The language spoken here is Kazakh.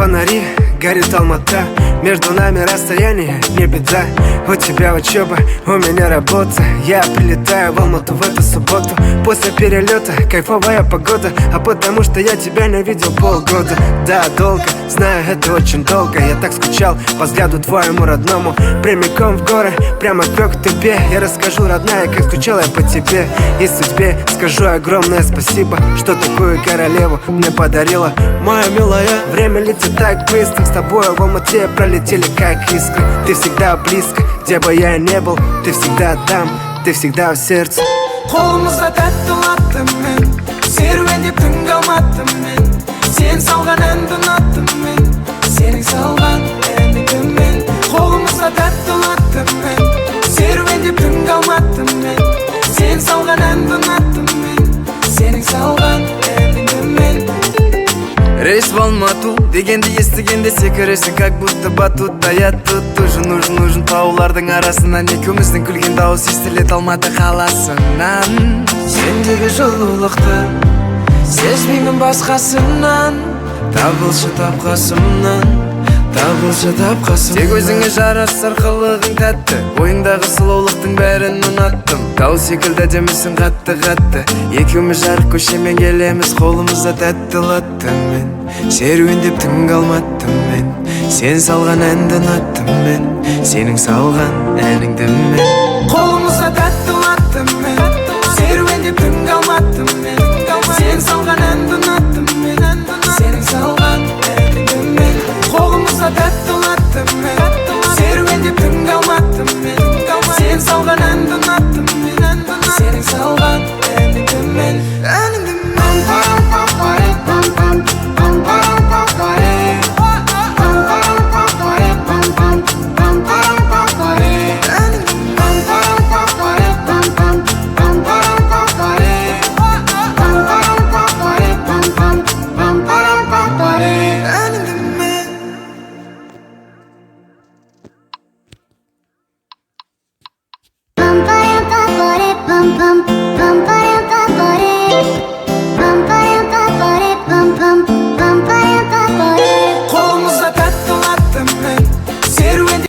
фонари, горит Алмата. Между нами расстояние, не беда. У тебя учеба, у меня работа. Я прилетаю в Алмату в эту субботу. После перелета кайфовая погода. А потому что я тебя не видел полгода. Да, долго, знаю, это очень долго. Я так скучал по взгляду твоему родному. Прямиком в горы, прямо к тебе. Я расскажу, родная, как скучал я по тебе и судьбе. Скажу огромное спасибо, что такую королеву мне подарила. Моя милая, время летит так быстро. С тобой в Алмате пролетели как искры. Ты всегда близко, где бы я ни был. Ты всегда там, ты всегда в сердце. Қолымызда тәтті латтым мен, серуендеп түн қалматтым мен. Сен салған әнді ұнаттым мен, сенің салған әніңді мен. Қолымызда тәтті латтым мен, серуендеп түн қалматтым мен. Сен салған әнді ұнаттым мен, сенің салған әніңді мен. Рейс в Алмату дегенді естігенде секіресің, как будто батутта. Я тут нужен таулардың арасынан. Екеуміздің күлген дауыс естілет Алматы қаласынан. Сендегі жылулықты сезбеймін басқасынан. Табылшы тапқасымнан, табылшы тапқасымнан. Тек өзіңе жарасар қылығың тәтті, ойыңдағы сұлулықтың бәрін ұнаттым. Тау секілді демісің қатты. Екеуміз жарық көшемен келеміз, қолымызда тәтті латтым мен. Серуендеп түн қалматтым мен, сен салған әнді ұнаттым мен, сенің салған әніңді мен. Қолымызда тәтті латтым мен, серуендеп түн қалматтым мен.